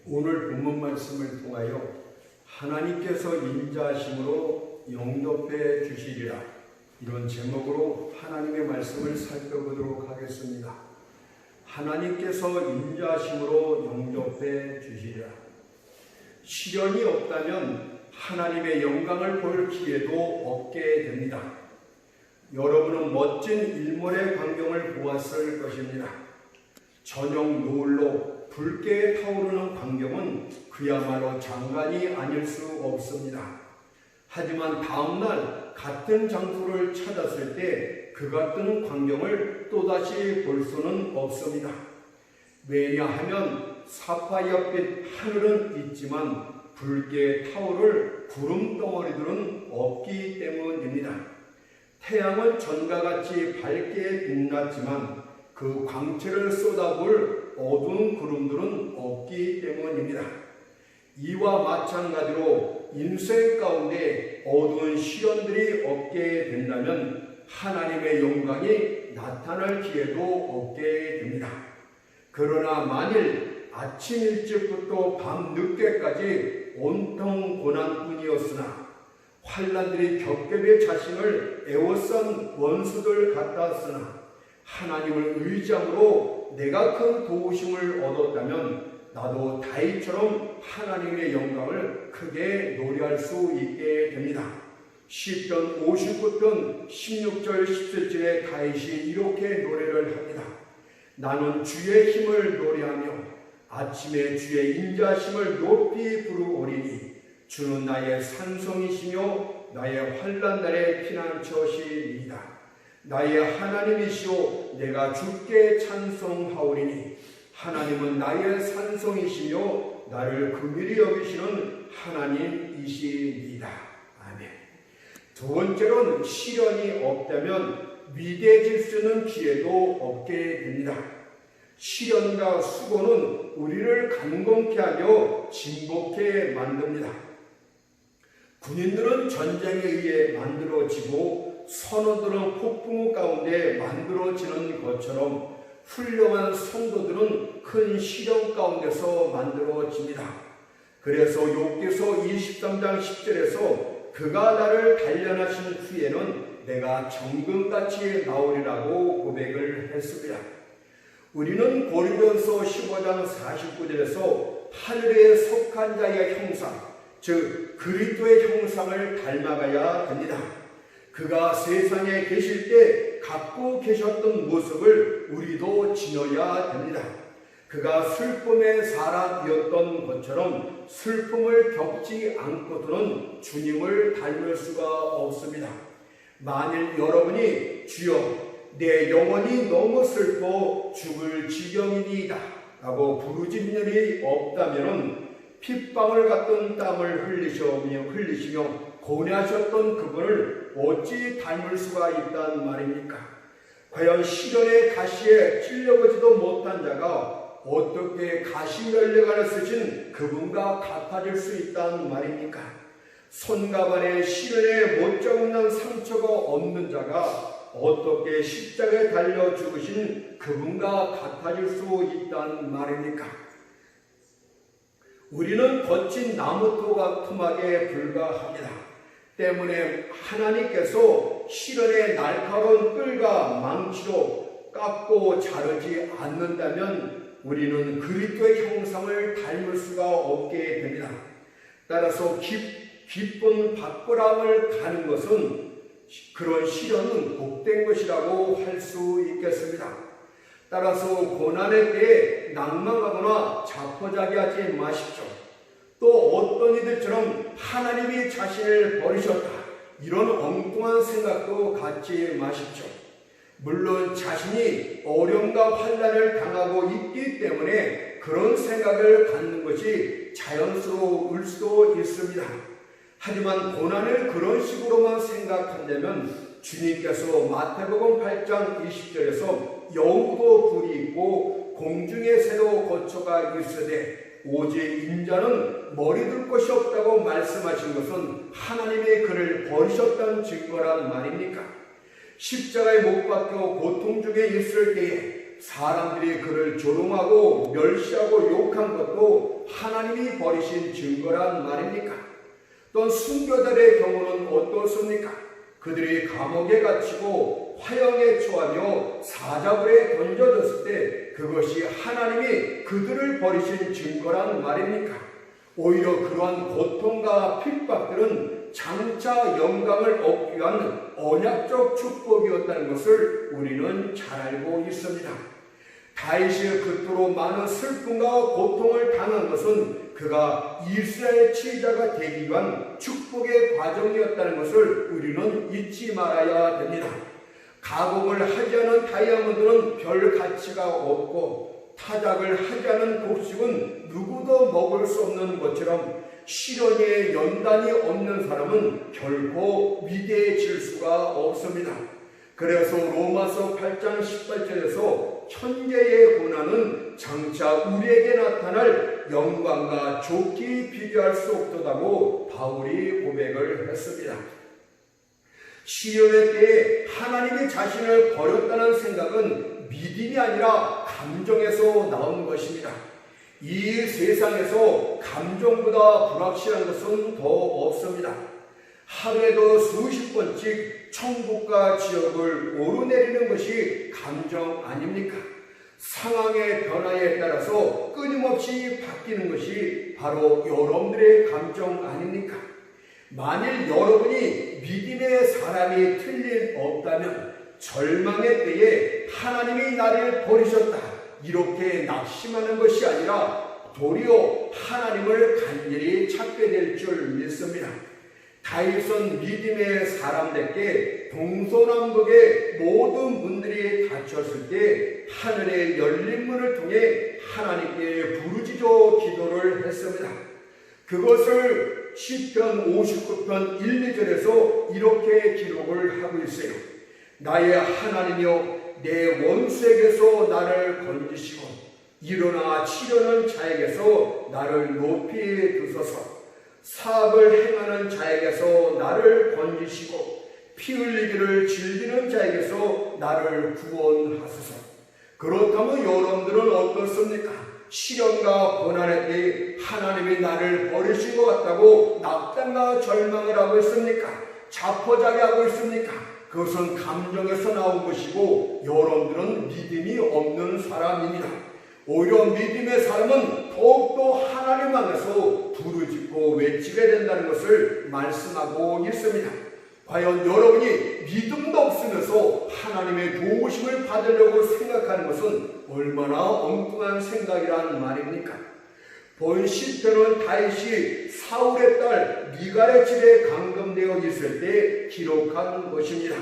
오늘 본문 말씀을 통하여 하나님께서 인자하심으로 영접해 주시리라, 이런 제목으로 하나님의 말씀을 살펴보도록 하겠습니다. 하나님께서 인자하심으로 영접해 주시리라. 시련이 없다면 하나님의 영광을 볼 기회도 없게 됩니다. 여러분은 멋진 일몰의 광경을 보았을 것입니다. 저녁 노을로 붉게 타오르는 광경은 그야말로 장관이 아닐 수 없습니다. 하지만 다음날 같은 장소를 찾았을 때 그 같은 광경을 또다시 볼 수는 없습니다. 왜냐하면 사파이어빛 하늘은 있지만 붉게 타오를 구름 덩어리들은 없기 때문입니다. 태양은 전과 같이 밝게 빛났지만 그 광채를 쏟아볼 어두운 구름들은 없기 때문입니다. 이와 마찬가지로 인생 가운데 어두운 시련들이 없게 된다면 하나님의 영광이 나타날 기회도 없게 됩니다. 그러나 만일 아침 일찍부터 밤 늦게까지 온통 고난뿐이었으나 환난들이 겹겹이 자신을 에워싼 원수들 같았으나 하나님을 의지함으로 내가 큰 도우심을 얻었다면 나도 다윗처럼 하나님의 영광을 크게 노래할 수 있게 됩니다. 시편 59편 16절 17절에 다윗이 이렇게 노래를 합니다. 나는 주의 힘을 노래하며 아침에 주의 인자심을 높이 부르오리니 주는 나의 산성이시며 나의 환난 날의 피난처시니이다. 나의 하나님이시오 내가 주께 찬송하오리니 하나님은 나의 산성이시며 나를 긍휼히 여기시는 하나님이시니이다. 아멘. 두 번째로는 시련이 없다면 위대해질 수 있는 기회도 없게 됩니다. 시련과 수고는 우리를 강건케 하며 진복케 만듭니다. 군인들은 전쟁에 의해 만들어지고 선원들은 폭풍 가운데 만들어지는 것처럼 훌륭한 성도들은 큰 시련 가운데서 만들어집니다. 그래서 욥기서 23장 10절에서 그가 나를 단련하신 후에는 내가 정금같이 나오리라고 고백을 했습니다. 우리는 고린도전서 15장 49절에서 하늘에 속한 자의 형상, 즉 그리스도의 형상을 닮아가야 됩니다. 그가 세상에 계실 때 갖고 계셨던 모습을 우리도 지녀야 됩니다. 그가 슬픔의 사람이었던 것처럼 슬픔을 겪지 않고서는 주님을 닮을 수가 없습니다. 만일 여러분이 주여 내 영혼이 너무 슬퍼 죽을 지경이니이다 라고 부르짖는 일이 없다면 핏방울 같은 땀을 흘리시며 고뇌하셨던 그분을 어찌 닮을 수가 있단 말입니까? 과연 시련의 가시에 찔려보지도 못한 자가 어떻게 가시면류관을 쓰신 그분과 같아질 수 있단 말입니까? 손가발에 시련에 못자국난 상처가 없는 자가 어떻게 십자가에 달려 죽으신 그분과 같아질 수 있단 말입니까? 우리는 거친 나무토 같음하게 불과합니다. 때문에 하나님께서 시련의 날카로운 뿔과 망치로 깎고 자르지 않는다면 우리는 그리스도의 형상을 닮을 수가 없게 됩니다. 따라서 기쁜 박보람을 가는 것은 그런 시련은 복된 것이라고 할 수 있겠습니다. 따라서 고난에 대해 낭망하거나 자포자기하지 마십시오. 또 어떤 이들처럼 하나님이 자신을 버리셨다 이런 엉뚱한 생각도 갖지 마십시오. 물론 자신이 어려움과 환난을 당하고 있기 때문에 그런 생각을 갖는 것이 자연스러울 수도 있습니다. 하지만 고난을 그런 식으로만 생각한다면 주님께서 마태복음 8장 20절에서 여우도 불이 있고 공중의 새로 거처가 있으되 오직 인자는 머리 둘 곳이 없다고 말씀하신 것은 하나님이 그를 버리셨다는 증거란 말입니까? 십자가에 못 박혀 고통 중에 있을 때에 사람들이 그를 조롱하고 멸시하고 욕한 것도 하나님이 버리신 증거란 말입니까? 또 순교자들의 경우는 어떻습니까? 그들이 감옥에 갇히고 화형에 처하며 사자불에 던져졌을 때 그것이 하나님이 그들을 버리신 증거란 말입니까? 오히려 그러한 고통과 핍박들은 장차 영광을 얻기 위한 언약적 축복이었다는 것을 우리는 잘 알고 있습니다. 다윗이 그토록 많은 슬픔과 고통을 당한 것은 그가 이스라엘 치유자가 되기 위한 축복의 과정이었다는 것을 우리는 잊지 말아야 됩니다. 가공을 하지 않은 다이아몬드는 별 가치가 없고 타작을 하지 않은 곡식은 누구도 먹을 수 없는 것처럼 시련에 연단이 없는 사람은 결코 위대해질 수가 없습니다. 그래서 로마서 8장 18절에서 천재의 고난은 장차 우리에게 나타날 영광과 좋게 비교할 수 없도다고 바울이 고백을 했습니다. 시련의 때에 하나님이 자신을 버렸다는 생각은 믿음이 아니라 감정에서 나온 것입니다. 이 세상에서 감정보다 불확실한 것은 더 없습니다. 하루에도 수십 번씩 천국과 지옥을 오르내리는 것이 감정 아닙니까? 상황의 변화에 따라서 끊임없이 바뀌는 것이 바로 여러분들의 감정 아닙니까? 만일 여러분이 믿음의 사람이 틀림 없다면 절망의 때에 하나님이 나를 버리셨다 이렇게 낙심하는 것이 아니라 도리어 하나님을 간절히 찾게 될 줄 믿습니다. 다윗은 믿음의 사람들께 동서남북의 모든 문들이 닫혔을 때 하늘의 열린 문을 통해 하나님께 부르짖어 기도를 했습니다. 그것을 시편 59편 1, 2절에서 이렇게 기록을 하고 있어요. 나의 하나님이여 내 원수에게서 나를 건지시고 일어나 치려는 자에게서 나를 높이 두소서. 사악을 행하는 자에게서 나를 건지시고 피 흘리기를 즐기는 자에게서 나를 구원하소서. 그렇다면 여러분들은 어떻습니까? 시련과 고난의 때 하나님이 나를 버리신 것 같다고 낙담과 절망을 하고 있습니까? 자포자기하고 있습니까? 그것은 감정에서 나온 것이고 여러분들은 믿음이 없는 사람입니다. 오히려 믿음의 사람은 더욱더 하나님 안에서 부르짖고 외치게 된다는 것을 말씀하고 있습니다. 과연 여러분이 믿음도 없으면서 하나님의 도우심을 받으려고 생각하는 것은 얼마나 엉뚱한 생각이란 말입니까? 본 시편은 다윗이 사울의 딸 미갈의 집에 감금되어 있을 때 기록한 것입니다.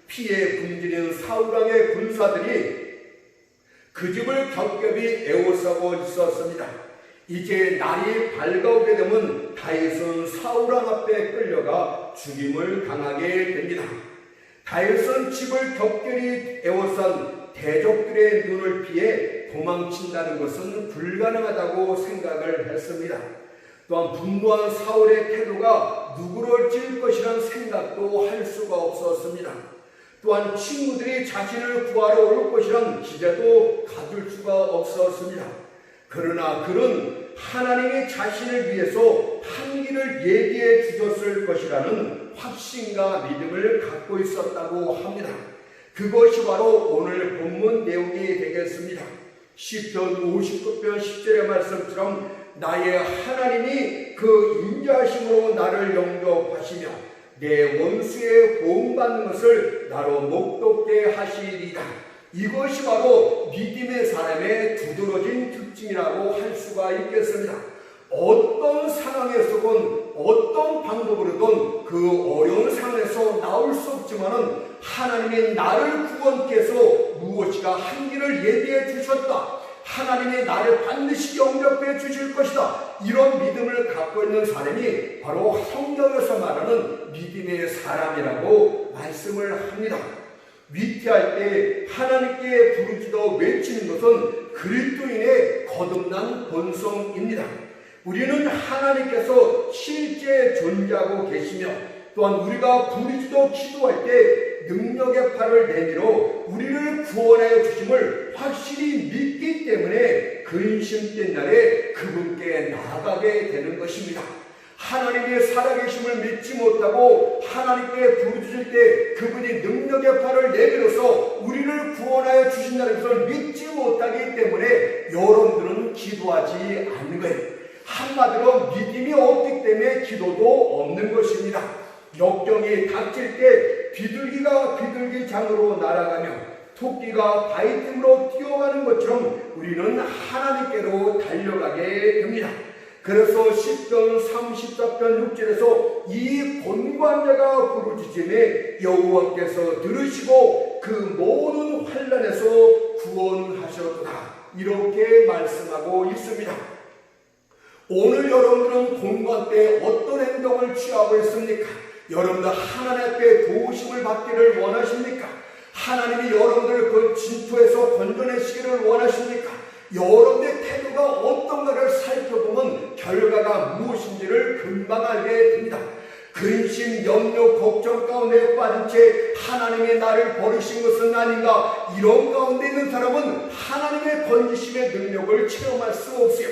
피에 굶주린 사울왕의 군사들이 그 집을 겹겹이 에워싸고 있었습니다. 이제 날이 밝아오게 되면 다윗은 사울왕 앞에 끌려가 죽임을 당하게 됩니다. 다윗은 집을 겹겹이 에워싼 대적들의 눈을 피해 도망친다는 것은 불가능하다고 생각을 했습니다. 또한 분노한 사울의 태도가 누구를 찔 것이라는 생각도 할 수가 없었습니다. 또한 친구들이 자신을 구하러 올 것이란 기대도 가질 수가 없었습니다. 그러나 그는 하나님이 자신을 위해서 한 길을 예비해 주셨을 것이라는 확신과 믿음을 갖고 있었다고 합니다. 그것이 바로 오늘 본문 내용이 되겠습니다. 시편 59편 10절의 말씀처럼 나의 하나님이 그 인자하심으로 나를 영접하시며 내 원수의 보응받는 것을 나로 목독게 하시리이다. 이것이 바로 믿음의 사람의 두드러진 특징이라고 할 수가 있겠습니다. 어떤 상황에서건 어떤 방법으로든 그 어려운 상황에서 나올 수 없지만은 하나님이 나를 구원께서 무엇이가 한 길을 예비해 주셨다. 하나님이 나를 반드시 영접해 주실 것이다. 이런 믿음을 갖고 있는 사람이 바로 성경에서 말하는 믿음의 사람이라고 말씀을 합니다. 위태할 때 하나님께 부르짖어 외치는 것은 그리스도인의 거듭난 본성입니다. 우리는 하나님께서 실제 존재하고 계시며 또한 우리가 부르짖어 기도할 때 능력의 팔을 내밀어 우리를 구원하여 주심을 확실히 믿기 때문에 근심된 날에 그분께 나아가게 되는 것입니다. 하나님의 살아계심을 믿지 못하고 하나님께 부르짖을 때 그분이 능력의 팔을 내밀어서 우리를 구원하여 주신다는 것을 믿지 못하기 때문에 여러분들은 기도하지 않는 거예요. 한마디로 믿음이 없기 때문에 기도도 없는 것입니다. 역경이 닥칠 때 비둘기가 비둘기장으로 날아가며 토끼가 바위 틈으로 뛰어가는 것처럼 우리는 하나님께로 달려가게 됩니다. 그래서 시편 34편 6절에서 이 곤고한 자가 부르짖음에 여호와께서 들으시고 그 모든 환난에서 구원하셨도다, 이렇게 말씀하고 있습니다. 오늘 여러분들은 곤고한 때 어떤 행동을 취하고 있습니까? 여러분들 하나님 앞에 도우심을 받기를 원하십니까? 하나님이 여러분들을 그 진토에서 건져내시기를 원하십니까? 여러분의 태도가 어떤가를 살펴보면 결과가 무엇인지를 금방 알게 됩니다. 근심, 염려, 걱정 가운데 빠진 채 하나님이 나를 버리신 것은 아닌가, 이런 가운데 있는 사람은 하나님의 건지심의 능력을 체험할 수 없어요.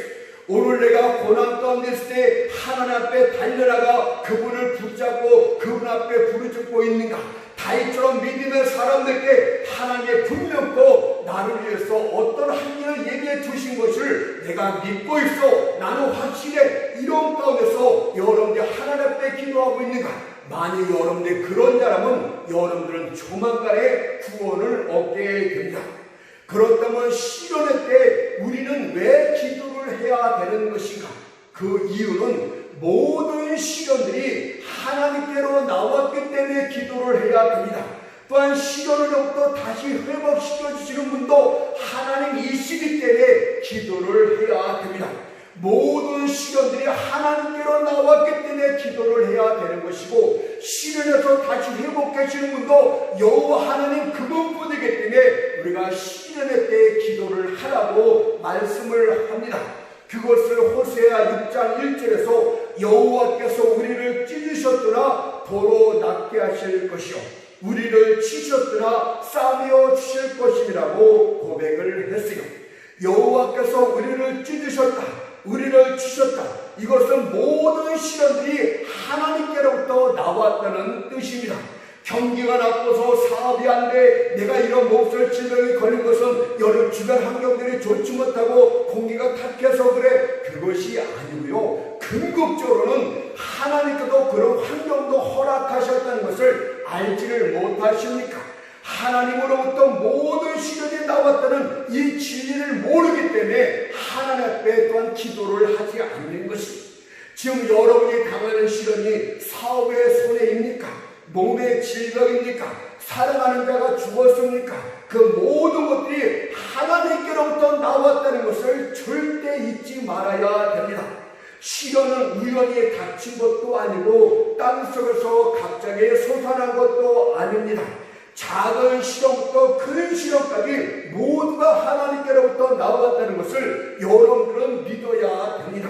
오늘 내가 고난 가운데 있을 때 하나님 앞에 달려나가 그분을 붙잡고 그분 앞에 부르짖고 있는가? 다윗처럼 믿음의 사람들께 하나님의 분명코 나를 위해서 어떤 한 일을 예비해 두신 것을 내가 믿고 있어, 나는 확실해, 이런 가운데서 여러분들이 하나님 앞에 기도하고 있는가? 만약 여러분들이 그런 자라면 여러분들은 조만간에 구원을 얻게 됩니다. 그렇다면 시련의 때 우리는 왜 기도를 해야 되는 것인가? 그 이유는 모든 시련들이 하나님께로 나왔기 때문에 기도를 해야 됩니다. 또한 시련으로부터 다시 회복시켜 주시는 분도 하나님이시기 때문에 기도를 해야 됩니다. 모든 시련들이 하나님께로 나왔기 때문에 기도를 해야 되는 것이고, 시련에서 다시 회복해 주시는 분도 여호와 하나님 그분뿐이기 때문에 우리가 시련의 때에 기도를 하라고 말씀을 합니다. 그것을 호세아 6장 1절에서 여호와께서 우리를 찢으셨으나 도로 낫게 하실 것이요 우리를 치셨으나 싸매어 주실 것임이라고 고백을 했어요. 여호와께서 우리를 찢으셨다, 우리를 치셨다, 이것은 모든 시련들이 하나님께로부터 나왔다는 뜻입니다. 경기가 나빠서 사업이 안 돼, 내가 이런 몹쓸 질병이 걸린 것은 여러 주변 환경들이 좋지 못하고 공기가 탁해서 그래, 그것이 아니고요, 궁극적으로는 하나님께서 그런 환경도 허락하셨다는 것을 알지를 못하십니까? 하나님으로부터 모든 시련이 나왔다는 이 진리를 모르기 때문에 하나님 앞에 또한 기도를 하지 않는 것입니다. 지금 여러분이 당하는 시련이 사업의 손해입니까? 몸의 질병입니까? 사랑하는 자가 죽었습니까? 그 모든 것들이 하나님께로부터 나왔다는 것을 절대 잊지 말아야 됩니다. 시련은 우연히 닥친 것도 아니고 땅속에서 갑자기 솟아난 것도 아닙니다. 작은 시련부터 큰 시련까지 모두가 하나님께로부터 나왔다는 것을 여러분들은 믿어야 됩니다.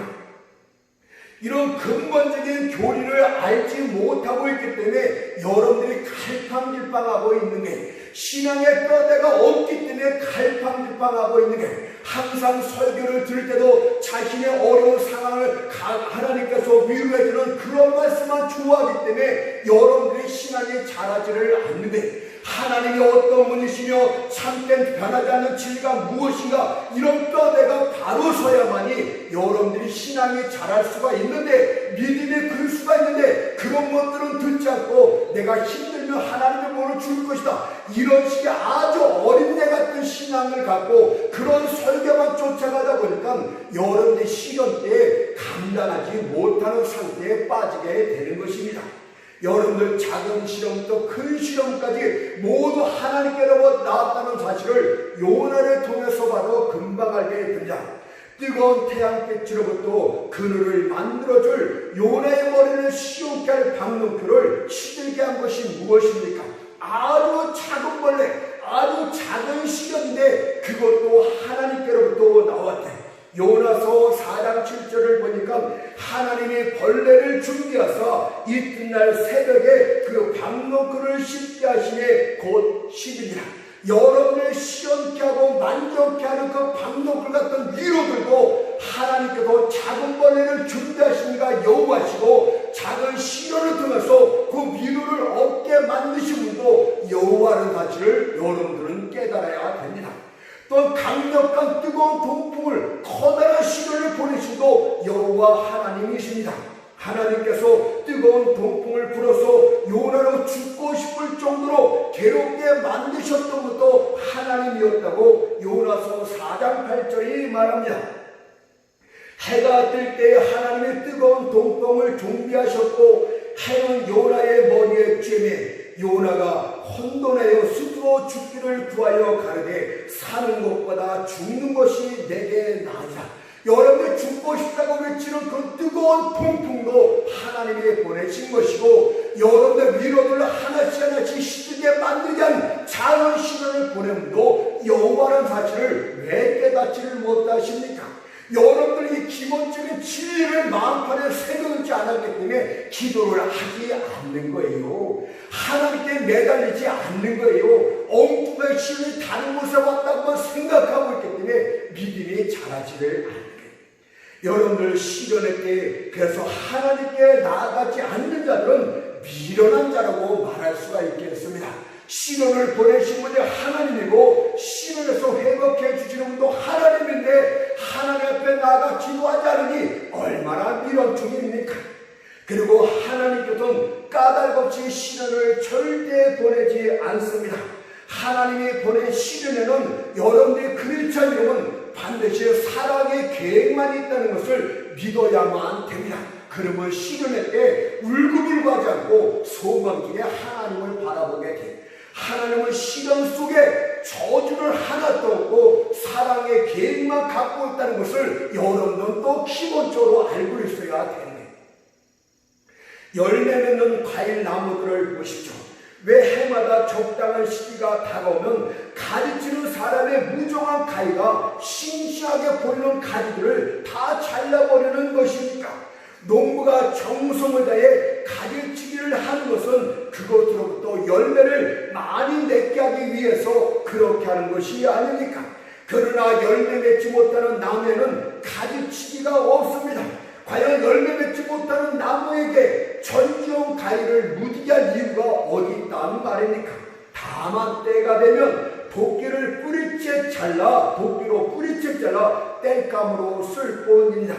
이런 근본적인 교리를 알지 못하고 있기 때문에 여러분들이 갈팡질팡하고 있는 게, 신앙의 뼈대가 없기 때문에 갈팡질팡하고 있는 게, 항상 설교를 들을 때도 자신의 어려운 상황을 하나님께서 위로해주는 그런 말씀만 좋아하기 때문에 여러분들의 신앙이 자라지를 않는데, 하나님이 어떤 분이시며 참된 변하지 않는 진리가 무엇인가, 이런 뼈대가 바로 서야만이 여러분들이 신앙이 자랄 수가 있는데, 믿음이 클 수가 있는데, 그런 것들은 듣지 않고 내가 힘들면 하나님의 몸을 줄 것이다, 이런 식의 아주 어린애 같은 신앙을 갖고 그런 설교만 쫓아가다 보니까 여러분들이 시련 때에 감당하지 못하는 상태에 빠지게 되는 것입니다. 여러분들 작은 시련부터 큰 시련까지 모두 하나님께로부터 나왔다는 사실을 요나를 통해서 바로 금방 알게 됩니다. 뜨거운 태양빛으로부터 그늘을 만들어줄 요나의 머리를 시원케 할 방문표를 시들게 한 것이 무엇입니까? 아주 작은 벌레, 아주 작은 시련인데 그것도 하나님께로부터 나왔대. 요나서 4장 7절을 보니까 하나님이 벌레를 준비하사 이튿날 새벽에 그 박노크를 씹게 하시니 곧 10일이라. 여러분을 시원케 하고 만족케 하는 그 박노크 같은 위로들도 하나님께서 작은 벌레를 준비하시니까 여호와시고 작은 시련을 통해서 그 위로를 얻게 만드신 분도 여호와라는 사실을 여러분들은 깨달아야 됩니다. 또 강력한 뜨거운 동풍을 커다란 시련을 보내신도 여호와 하나님이십니다. 하나님께서 뜨거운 동풍을 불어서 요나로 죽고 싶을 정도로 괴롭게 만드셨던 것도 하나님이었다고 요나서 4장 8절이 말합니다. 해가 뜰 때 하나님의 뜨거운 동풍을 준비하셨고 해는 요나의 머리에 쬐매 요나가 혼돈하여 스스로 죽기를 구하여 가르되 사는 것보다 죽는 것이 내게 나으리라. 여러분이 죽고 싶다고 외치는 그 뜨거운 통풍도 하나님이 보내신 것이고 여러분의 위로를 하나씩 시들게 만들게 한 작은 시련을 보냄도 여호와라는 사실을 왜 깨닫지를 못하십니까? 여러분들이 기본적인 진리를 마음판에 새겨놓지 않았기 때문에 기도를 하지 않는 거예요. 하나님께 매달리지 않는 거예요. 엉뚱한 신이 다른 곳에 왔다고 생각하고 있기 때문에 믿음이 자라지를 않는 거예요. 여러분들 시련의 때 그래서 하나님께 나아가지 않는 자들은 미련한 자라고 말할 수가 있겠습니다. 시련을 보내신 분이 하나님이고 시련에서 회복해 주시는 분도 하나님인데 하나님 앞에 나아가 기도하지 않으니 얼마나 미련충입니까? 그리고 하나님께서는 까닭없이 시련을 절대 보내지 않습니다. 하나님이 보낸 시련에는 여러분들이 그렇지 않으면 반드시 사랑의 계획만 있다는 것을 믿어야만 됩니다. 그러면 시련의 때 울고불고하지 않고 소망길에 하나님을 바라보게 됩니다. 하나님은 시련 속에 저주를 하나도 없고 사랑의 계획만 갖고 있다는 것을 여러분은 또 기본적으로 알고 있어야 됩니다. 열매 맺는 과일 나무들을 보십시오. 왜 해마다 적당한 시기가 다가오면 가지치는 사람의 무정한 가위가 싱싱하게 보이는 가지들을 다 잘라버리는 것입니까? 농부가 정성을 다해 가지치기를 하는 것은 그것으로부터 열매를 많이 맺게 하기 위해서 그렇게 하는 것이 아닙니까? 그러나 열매 맺지 못하는 나무에는 가지치기가 없습니다. 과연 열매 맺지 못하는 나무에게 전지용 가위를 무디게 할 이유가 어디 있다는 말입니까? 다만 때가 되면 도끼를 뿌리채 잘라 도끼로 뿌리채 잘라 땔감으로 쓸 뿐입니다.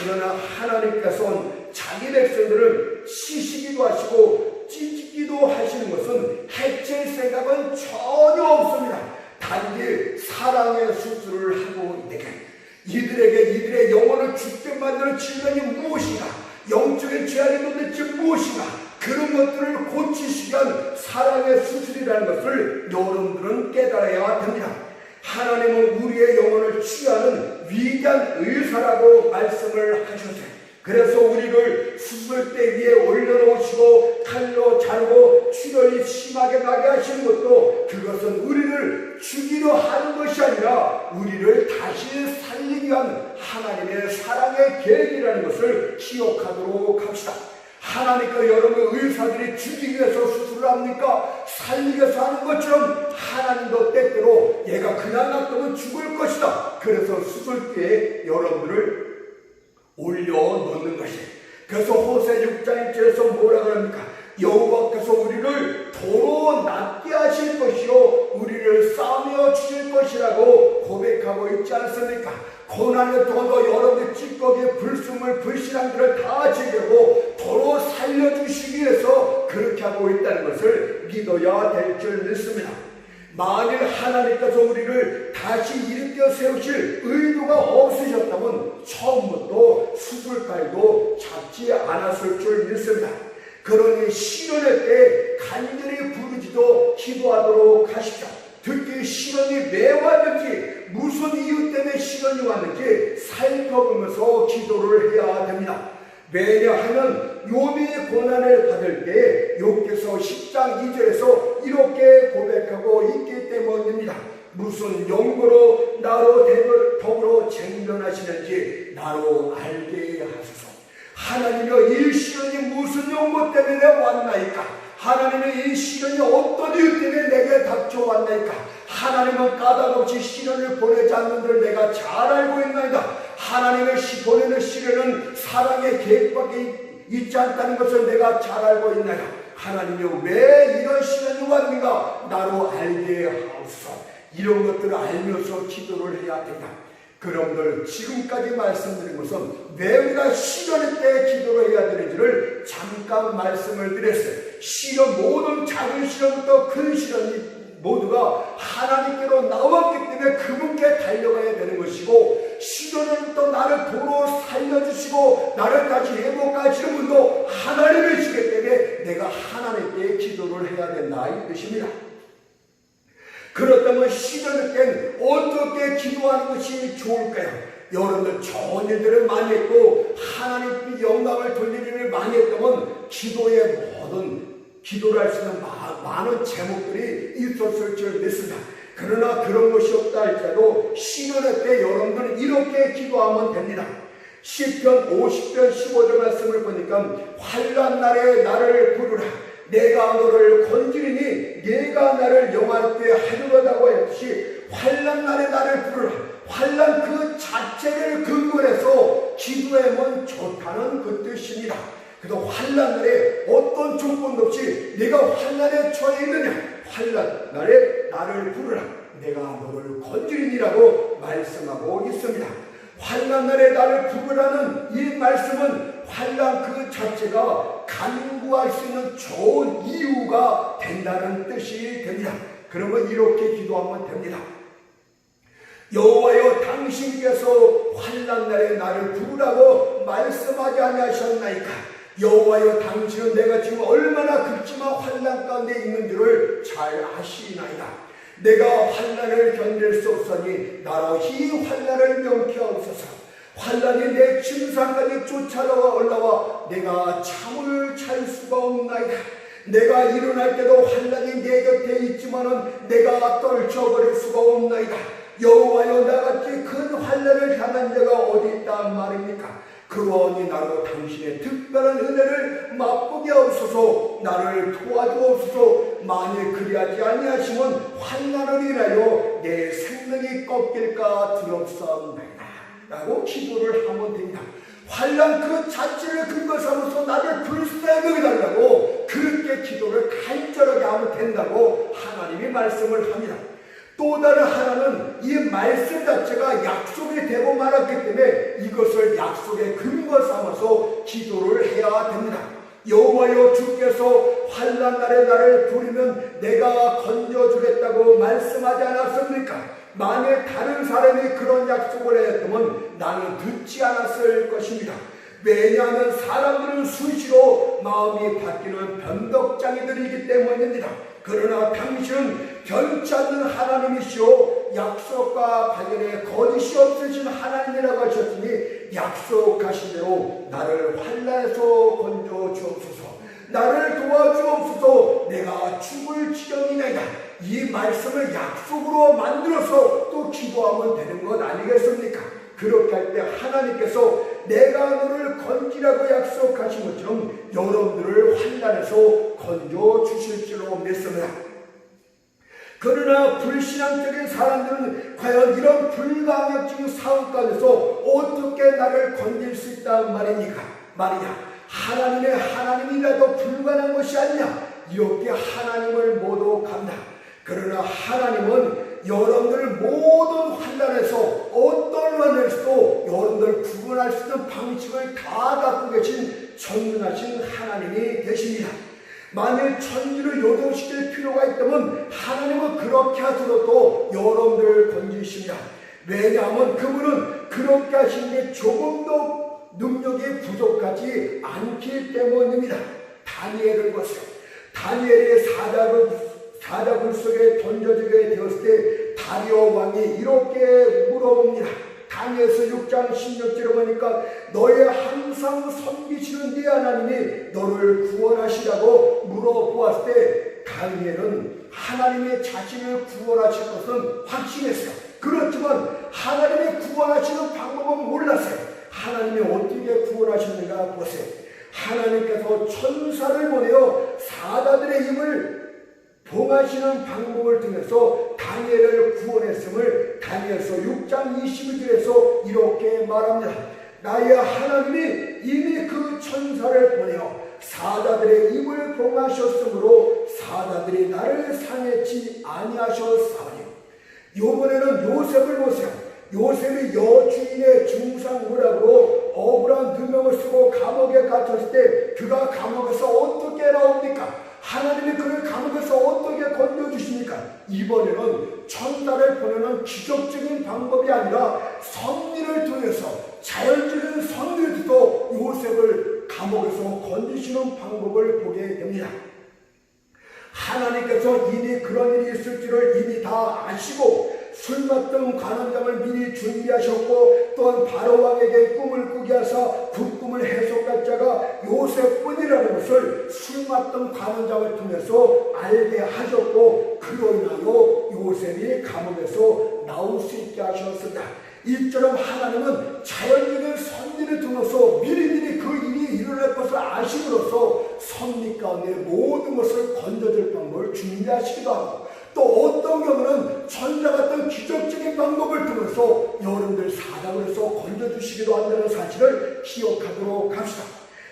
그러나 하나님께서는 자기 백성들을 치시기도 하시고 찢기도 하시는 것은 해칠 생각은 전혀 없습니다. 단지 사랑의 수술을 하고 있는 게 이들에게 이들의 영혼을 죽게 만드는 질병이 무엇인가, 영적인 죄악이 도대체 무엇인가, 그런 것들을 고치시기 위한 사랑의 수술이라는 것을 여러분들은 깨달아야 됩니다. 하나님은 우리의 영혼을 치유하는 위대한 의사라고 말씀을 하셨어요. 그래서 우리를 수술대 위에 올려놓으시고 칼로 자르고 출혈이 심하게 나게 하시는 것도 그것은 우리를 죽이려 하는 것이 아니라 우리를 다시 살리기 위한 하나님의 사랑의 계획이라는 것을 기억하도록 합시다. 하나님과 여러분의 의사들이 죽이기 위해서 수술을 합니까? 살리기 위해서 하는 것처럼 하나님도 때때로 얘가 그냥 놔두면 죽을 것이다. 그래서 수술대에 여러분들을 올려놓는 것이. 그래서 호세 6장 1절에서 뭐라 그럽니까? 여호와께서 우리를 도로 낫게 하실 것이요 우리를 싸매어 주실 것이라고 고백하고 있지 않습니까? 고난의 도도 여러분의 찌꺼기 불순물 불신앙들을 다 제거하고 도로 살려주시기 위해서 그렇게 하고 있다는 것을 믿어야 될 줄 믿습니다. 만일 하나님께서 우리를 다시 일으켜 세우실 의도가 없으셨다면 처음부터 수술까지도 잡지 않았을 줄 믿습니다. 그러니 시련의 때 간절히 부르짖어 기도하도록 하십시오. 특히 시련이 왜 왔는지 무슨 이유 때문에 시련이 왔는지 살펴보면서 기도를 해야 됩니다. 왜냐하면 욥이 고난을 받을 때 욥기서 10장 2절에서 이렇게 고백하고 있기 때문입니다. 무슨 용거로 나로 더불어 쟁론하시는지 나로 알게 하소서. 하나님여, 이 시련이 무슨 용모 때문에 왔나이까? 하나님의 이 시련이 어떤 이유 때문에 내게 닥쳐왔나이까? 하나님은 까닭없이 시련을 보내지 않는 줄 내가 잘 알고 있나이다. 하나님의 보내는 시련은 사랑의 계획밖에 있지 않다는 것을 내가 잘 알고 있나이다. 하나님이여, 왜 이런 시련이 왔는가? 나로 알게 하옵소서. 이런 것들을 알면서 기도를 해야 된다. 그럼들 지금까지 말씀드린 것은 왜 우리가 시련 때 기도를 해야 되는지를 잠깐 말씀을 드렸어요. 시련, 모든 작은 시련부터 큰 시련이 모두가 하나님께로 나왔기 때문에 그분께 달려가야 되는 것이고, 시련으로부터 나를 도로 살려주시고 나를 다시 회복하시는 분도 하나님이시기 때문에 내가 하나님께 기도를 해야 된다, 이 뜻입니다. 그렇다면 시련을 땐 어떻게 기도하는 것이 좋을까요? 여러분들 좋은 일들을 많이 했고 하나님께 영광을 돌리는 일을 많이 했다면 기도의 모든 기도를 할 수 있는 많은 제목들이 있었을 줄 믿습니다. 그러나 그런 것이 없다 할지라도 시련할 때 여러분들은 이렇게 기도하면 됩니다. 시편 50편 15절 말씀을 보니까 환난 날에 나를 부르라, 내가 너를 건지리니 내가 나를 영화롭게 하려다고 했듯이 환난 날에 나를 부르라. 환난 그 자체를 근거로 해서 기도하면 좋다는 그 뜻입니다. 그래서 환난 날에 어떤 조건도 없이 내가 환난에 처해 있느냐, 환난 날에 나를 부르라, 내가 너를 건지리니라고 말씀하고 있습니다. 환난 날에 나를 부르라는 이 말씀은 환난 그 자체가 간구할 수 있는 좋은 이유가 된다는 뜻이 됩니다. 그러면 이렇게 기도하면 됩니다. 여호와여, 당신께서 환난 날에 나를 부르라고 말씀하지 아니하셨나이까? 여호와여, 당신은 내가 지금 얼마나 극심한 환난 가운데 있는 줄을 잘 아시나이다. 내가 환난을 견딜 수 없으니 나로 이 환난을 명쾌하옵소서. 환난이 내 침상까지 쫓아와 올라와 내가 잠을 잘 수가 없나이다. 내가 일어날 때도 환난이 내 곁에 있지만은 내가 떨쳐버릴 수가 없나이다. 여호와여, 나같이 큰 환난을 당한 자가 어디 있단 말입니까? 그러니 나로 당신의 특별한 은혜를 맛보게 하옵소서. 나를 도와주옵소서. 만일 그리하지 아니하시면 환난을 인하여 내 생명이 꺾일까 두렵사옵나이다 라고 기도를 하면 됩니다. 환난 그 자체를 근거 삼아서 나를 불쌍히 여기달라고 그렇게 기도를 간절하게 하면 된다고 하나님이 말씀을 합니다. 또 다른 하나는 이 말씀 자체가 약속이 되고 말았기 때문에 이것을 약속의 근거 삼아서 기도를 해야 됩니다. 여호와여, 주께서 환난 날에 나를 부르면 내가 건져주겠다고 말씀하지 않았습니까? 만일 다른 사람이 그런 약속을 했다면 나는 듣지 않았을 것입니다. 왜냐하면 사람들은 수시로 마음이 바뀌는 변덕장이들이기 때문입니다. 그러나 당신은 변치 않는 하나님이시오 약속과 관련해 거짓이 없으신 하나님이라고 하셨으니 약속하신 대로 나를 환난에서 건져 주옵소서. 나를 도와주옵소서. 내가 죽을 지경이나이다. 이 말씀을 약속으로 만들어서 또 기도하면 되는 것 아니겠습니까? 그렇게 할 때 하나님께서 내가 너를 건지라고 약속하신 것처럼 여러분들을 환난에서 건져 주실 줄로 믿습니다. 그러나 불신앙적인 사람들은 과연 이런 불가항력적인 상황 가운데서 어떻게 나를 건질 수 있단 말이냐? 하나님의 하나님이라도 불가능한 것이 아니냐? 이렇게 하나님을 모독한다. 그러나 하나님은 여러분들 모든 환난에서 어떤 환난에서도 여러분들 구원할 수 있는 방식을 다 갖고 계신 전능하신 하나님이 되십니다. 만일 천지를 요동시킬 필요가 있다면 하나님은 그렇게 하셔도 여러분들을 건지십니다. 왜냐하면 그분은 그렇게 하신 게 조금도 능력이 부족하지 않기 때문입니다. 다니엘을 보세요. 다니엘의 사자굴 속에 던져지게 되었을 때 다리오 왕이 이렇게 물어봅니다. 다니엘서 6장 16절에 보니까 너의 항상 섬기시는 네 하나님이 너를 구원하시라고 물어보았을 때 다니엘은 하나님의 자신을 구원하실 것은 확신했어요. 그렇지만 하나님의 구원하시는 방법은 몰랐어요. 하나님이 어떻게 구원하셨는가 보세요. 하나님께서 천사를 보내어 사자들의 입을 봉하시는 방법을 통해서 다니엘을 구원했음을 다니엘서 6장 22절에서 이렇게 말합니다. 나의 하나님이 이미 그 천사를 보내어 사자들의 입을 봉하셨으므로 사자들이 나를 상해치 아니하셨사오니. 이번에는 요셉을 보세요. 요셉이 여주인의 중상부락으로 억울한 누명을 쓰고 감옥에 갇혔을 때 그가 감옥에서 어떻게 나옵니까? 하나님이 그를 감옥에서 어떻게 건져주십니까? 이번에는 천사를 보내는 기적적인 방법이 아니라 섭리를 통해서 자연적인 섭리를 통해서 요셉을 감옥에서 건지시는 방법을 보게 됩니다. 하나님께서 이미 그런 일이 있을 줄을 이미 다 아시고 술 맡던 관원장을 미리 준비하셨고 또한 바로왕에게 꿈을 꾸게 하사 그 꿈을 해석할 자가 요셉뿐이라는 것을 술 맡던 관원장을 통해서 알게 하셨고 그로 인하여 요셉이 감옥에서 나올 수 있게 하셨습니다. 이처럼 하나님은 자연적인 섭리를 통해서 미리미리 그 일이 일어날 것을 아심으로써 섭리 가운데 모든 것을 건져줄 방법을 준비하시기도 하고 또 어떤 경우는 천사 같은 기적적인 방법을 통해서 여러분들 사랑으로서 건져주시기도 한다는 사실을 기억하도록 합시다.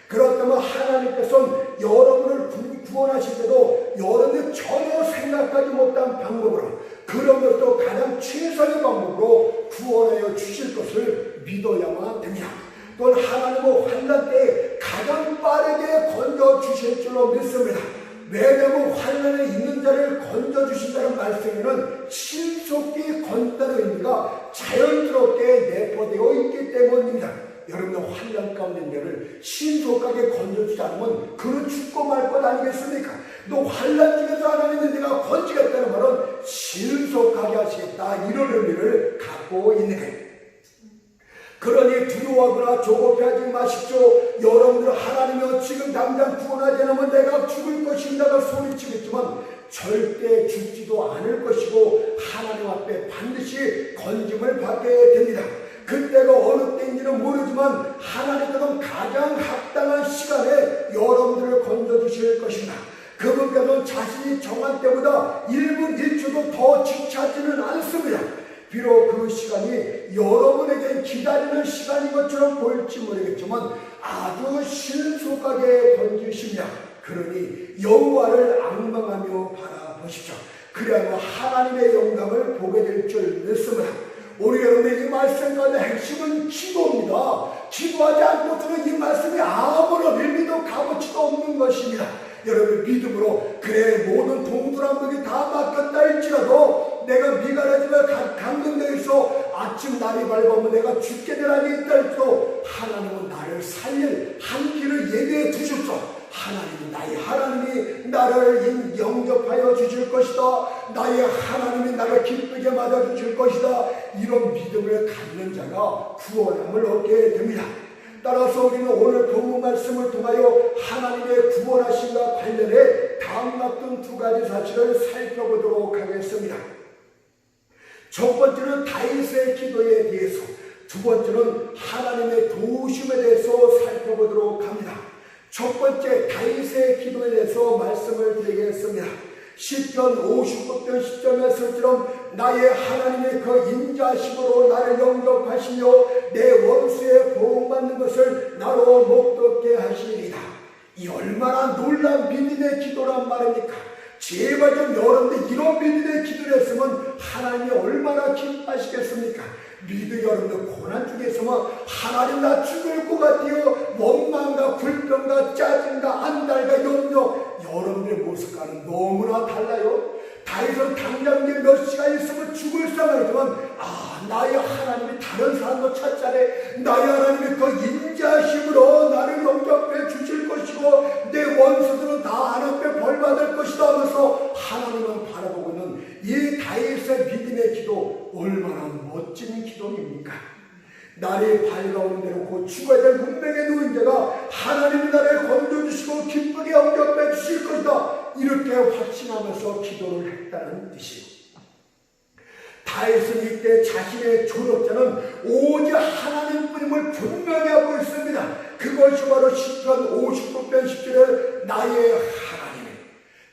그렇다면 하나님께서는 여러분을 구원하실 때도 여러분이 전혀 생각하지 못한 방법으로 그런 것도 가장 최선의 방법으로 구원하여 주실 것을 믿어야만 됩니다. 또한 하나님은 환난 때에 가장 빠르게 건져주실 줄로 믿습니다. 왜냐하면 환난에 있는 자를 건져주신다는 말씀에는 신속히 건다는 의미가 자연스럽게 내포되어 있기 때문입니다. 여러분의 환난 가운데 자를 신속하게 건져주지 않으면 그는 죽고 말 것 아니겠습니까? 또 환난 중에서 하나님은 내가 건지겠다는 말은 신속하게 하시겠다 이런 의미를 갖고 있는 거예요. 그러니 두려워하거나 조급해하지 마십시오. 여러분들 하나님은 지금 당장 구원하지 않으면 내가 죽을 것인다가 소리치겠지만 절대 죽지도 않을 것이고 하나님 앞에 반드시 건짐을 받게 됩니다. 그때가 어느 때인지는 모르지만 하나님께서는 가장 합당한 시간에 여러분들을 건져주실 것입니다. 그분께서는 자신이 정한 때보다 1분 1초도 더 지체하지는 않습니다. 비록 그 시간이 여러분에게 기다리는 시간인 것처럼 보일지 모르겠지만 아주 신속하게 건지십니다. 그러니 여호와를 앙망하며 바라보십시오. 그래야 하나님의 영광을 보게 될 줄 믿습니다. 우리 여러분의 이 말씀 가운데 핵심은 기도입니다. 기도하지 않고서는 이 말씀이 아무런 의미도 값어치도 없는 것입니다. 여러분 믿음으로 그래 모든 동부랑벽이 다 막혔다 할지라도 내가 미가라지가 강등되어 있어 아침 날이 밝으면 내가 죽게 될 안이 있다 할지라도 하나님은 나를 살릴 한 길을 예비해 두셨어. 하나님이 나를 영접하여 주실 것이다. 나의 하나님이 나를 기쁘게 맞아 주실 것이다. 이런 믿음을 갖는 자가 구원함을 얻게 됩니다. 따라서 우리는 오늘 본문 말씀을 통하여 하나님의 구원하심과 관련해 다음 같은 두 가지 사실을 살펴보도록 하겠습니다. 첫 번째는 다윗의 기도에 대해서, 두 번째는 하나님의 도우심에 대해서 살펴보도록 합니다. 첫 번째 다윗의 기도에 대해서 말씀을 드리겠습니다. 시편 59편 10절 말씀처럼 나의 하나님의 그 인자심으로 나를 영접하시며 내 원수의 보응받는 것을 나로 목도게 하시리이다. 이 얼마나 놀라운 믿음의 기도란 말입니까? 제발 좀 여러분들 이런 믿음의 기도를 했으면 하나님이 얼마나 기뻐하시겠습니까? 믿음 여러분들 고난 중에서만 하나님 나 죽을 것 같아요. 원망과 불평과 짜증과 안달과 염려 여러분들의 모습과는 너무나 달라요. 다윗은 당장 몇 시간 있으면 죽을 상황이지만 나의 하나님이 다른 사람도 찾자래. 나의 하나님이 그 인자심으로 나를 영접해 주실 것이고 내 원수들은 다 하나님께 벌받을 것이다 하면서 하나님을 바라보고는 이 다윗의 믿음의 기도 얼마나 멋진 기도입니까? 날이 밝아오는 대로 곧 죽어야 될 운명의 누인 자가 하나님이 나를 건져주시고 기쁘게 영접해 주실 것이다 이렇게 확신하면서 기도를 했다는 뜻이에요. 다윗은 이때 자신의 졸업자는 오직 하나님뿐임을 분명히 하고 있습니다. 그것이 바로 시편 59편 10절에 나의 하나님.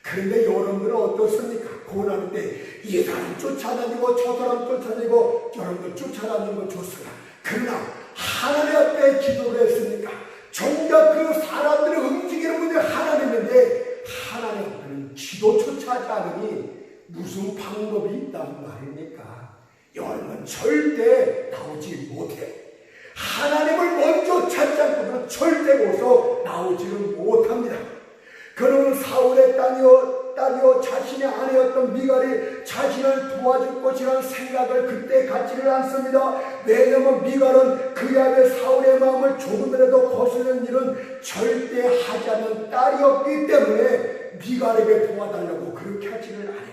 그런데 여러분들은 어떻습니까? 고난할 때 이 사람 쫓아다니고 저 사람 쫓아다니고 여러분들 쫓아다니는 거 좋습니다. 그러나 하나님 앞에 기도를 했습니까? 정작 그 사람들을 움직이는 분이 하나님인데 하나님 앞에는 기도조차 하지 않으니 무슨 방법이 있단 말입니까? 여러분 절대 나오지 못해. 하나님을 먼저 찾지 않고는 절대 거기서 나오지는 못합니다. 그는 사울의 딸이요 자신의 아내였던 미갈이 자신을 도와줄 것이라는 생각을 그때 갖지를 않습니다. 왜냐하면 미갈은 그의 아내 사울의 마음을 조금이라도 거스르는 일은 절대 하지 않는 딸이었기 때문에 미갈에게 도와달라고 그렇게 하지를 않아요.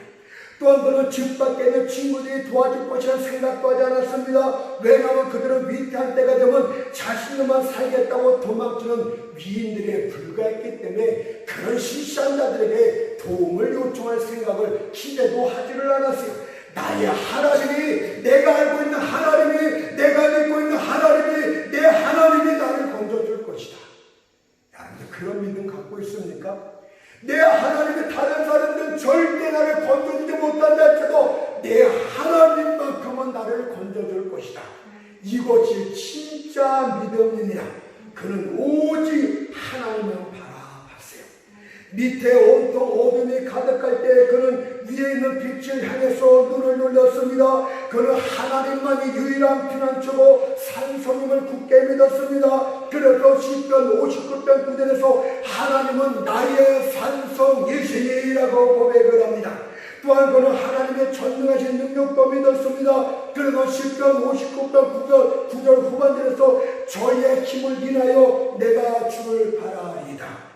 또한 그는 집 밖에 있는 친구들이 도와줄 것이라는 생각도 하지 않았습니다. 왜냐하면 그들은 위태한 때가 되면 자신들만 살겠다고 도망치는 위인들에 불과했기 때문에 그런 시시한 자들에게 도움을 요청할 생각을 기대도 하지를 않았어요. 나의 하나님이, 내가 알고 있는 하나님이, 내가 믿고 있는 하나님이, 내 하나님이 나를 건져줄 것이다. 여러분들 그런 믿음 갖고 있습니까? 내 하나님이 다른 사람들은 절대 나를 건져주지 못한다 할지라도 내 하나님만큼은 나를 건져줄 것이다. 이것이 진짜 믿음입니다. 그는 오직 하나님만 바라봤어요. 밑에 온통 어둠이 가득할 때 그는 위에 있는 빛을 향해서 눈을 돌렸습니다. 그는 하나님만이 유일한 피난처고 산성임을 굳게 믿었습니다. 그래서 시편 59편 9절에서 하나님은 나의 산성이시니라고 고백을 합니다. 또한 그는 하나님의 전능하신 능력도 믿었습니다. 그래서 시편 59편 9절 후반절에서 저의 힘을 인하여 내가 주를 바라리이다.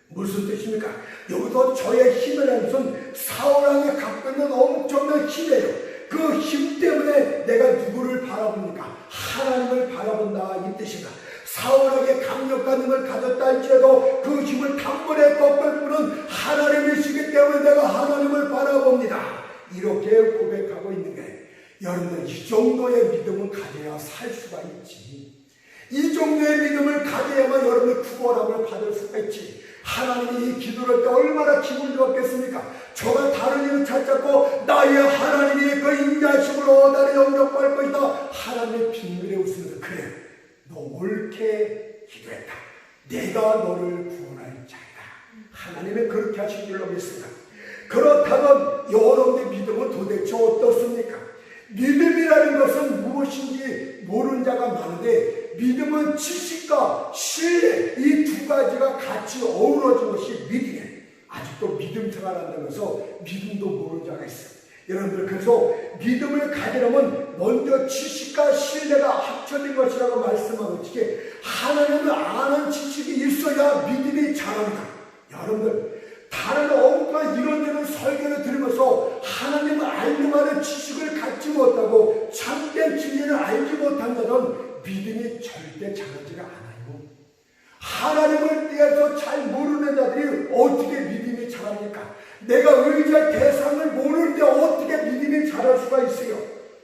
무슨 뜻입니까? 여기서 저의 힘이라는 것은 사울왕이 갖고 있는 엄청난 힘이에요. 그 힘 때문에 내가 누구를 바라봅니까? 하나님을 바라본다 이 뜻입니다. 사울에게 강력한 힘을 가졌다 할지라도 그 힘을 단번에 꺾을 분은 하나님이시기 때문에 내가 하나님을 바라봅니다. 이렇게 고백하고 있는 거예요. 여러분들 이 정도의 믿음을 가져야 살 수가 있지. 이 정도의 믿음을 가져야만 여러분의 구원함을 받을 수가 있지. 하나님이 이 기도를 할 때 얼마나 기분이 좋았겠습니까? 저가 다른 일을 찾자고 나의 하나님이 그 인자심으로 나를 영접할 것이다. 하나님의 빙그레 웃으면서 그래 너 옳게 기도했다. 내가 너를 구원할 자이다. 하나님은 그렇게 하신 줄로 믿습니다. 그렇다면 여러분의 믿음은 도대체 어떻습니까? 믿음이라는 것은 무엇인지 모르는 자가 많은데 믿음은 지식과 신뢰 이 두 가지가 같이 어우러진 것이 믿음이에요. 아직도 믿음 생활한다면서 믿음도 모르는 자가 있어요. 여러분들 그래서 믿음을 가지려면 먼저 지식과 신뢰가 합쳐진 것이라고 말씀하고 있지 하나님을 아는 지식이 있어야 믿음이 자랍니다. 여러분들 다른 엉뚱한 이런저런 설교를 들으면서 하나님을 알려고 하는 지식을 갖지 못하고 참된 진리를 알지 못한 자는 믿음이 절대 자라지가 않아요. 하나님을 대해서 잘 모르는 자들이 어떻게 믿음이 자랍니까? 내가 의지할 대상을 모르는데 어떻게 믿음이 자랄 수가 있어요?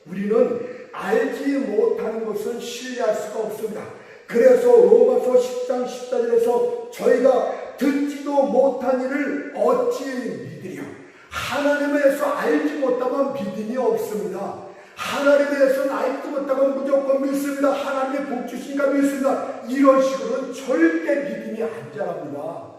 우리는 알지 못하는 것은 신뢰할 수가 없습니다. 그래서 로마서 10장 14절에서 저희가 듣지도 못한 일을 어찌 믿으랴. 하나님에 대해서 알지 못하면 믿음이 없습니다. 하나님에 대해서는 알지 못하면 무조건 믿습니다. 하나님의 복 주시니까 믿습니다. 이런 식으로는 절대 믿음이 안 자랍니다.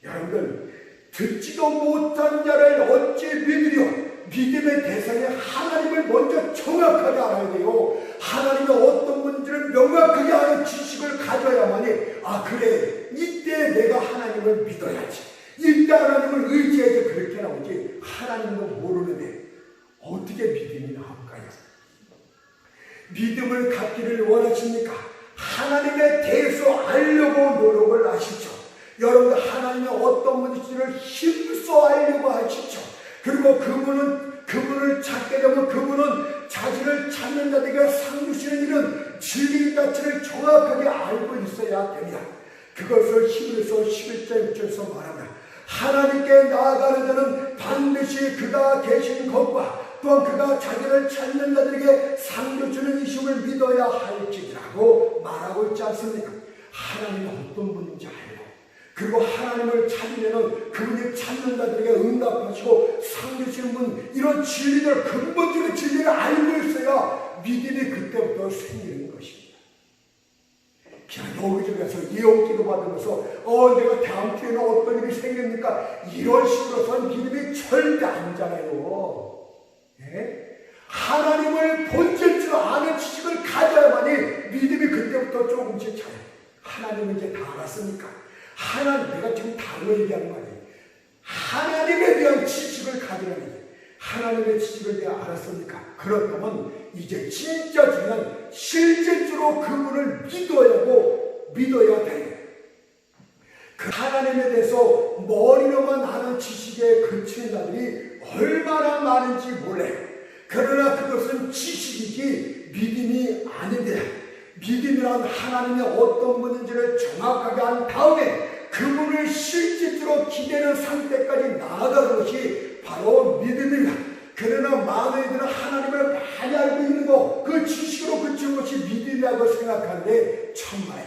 여러분들 듣지도 못한 자를 어찌 믿으려. 믿음의 대상에 하나님을 먼저 정확하게 알아야 돼요. 하나님의 어떤 분인지를 명확하게 아는 지식을 가져야만이 아 그래 이때 내가 하나님을 믿어야지. 이때 하나님을 의지해야지. 그렇게 나오지 하나님도 모르는데 어떻게 믿음이 나올까요? 믿음을 갖기를 원하십니까? 하나님에 대해서 알려고 노력을 하시죠. 여러분 하나님의 어떤 분인지를 힘써 알려고 하시죠. 그리고 그분을 찾게 되면 그분은 자신을 찾는 자들에게 상 주시는 일은 진리 가치를 정확하게 알고 있어야 됩니다. 그것을 히브리서 11장 6절에서 말합니다. 하나님께 나아가는 자는 반드시 그가 계신 것과 또한 그가 자기를 찾는 자들에게 상도 주는 이심을 믿어야 할지라고 말하고 있지 않습니까? 하나님이 어떤 분인지 알고, 그리고 하나님을 찾으면은 그분이 찾는 자들에게 응답하시고 상도 주시는 분, 이런 진리들, 근본적인 진리를 알고 있어야 믿음이 그때부터 생기는 것입니다. 그냥 여기저기서 예언기도 받으면서 내가 다음 주에는 어떤 일이 생깁니까? 이런 식으로선 믿음이 절대 아니잖아요. 예? 하나님을 본질 줄 아는 지식을 가져야만이 믿음이 그때부터 조금씩 자요. 하나님은 이제 다 알았으니까. 내가 지금 다른 얘기하는 말이에요. 하나님에 대한 지식을 가져야만 해. 하나님의 지식을 내가 알았으니까. 그렇다면 이제 진짜 중요한 실질적으로 그분을 믿어야 돼요. 그 하나님에 대해서 머리로만 아는 지식에 그치는 자들이 얼마나 많은지 몰라요. 그러나 그것은 지식이지 믿음이 아닌데, 믿음이란 하나님이 어떤 분인지를 정확하게 한 다음에 그분을 실질적으로 기대는 상태까지 나아가는 것이 바로 믿음입니다. 그러나 많은 이들은 하나님을 많이 알고 있는 것, 그 지식으로 그친 것이 믿음이라고 생각하는데 정말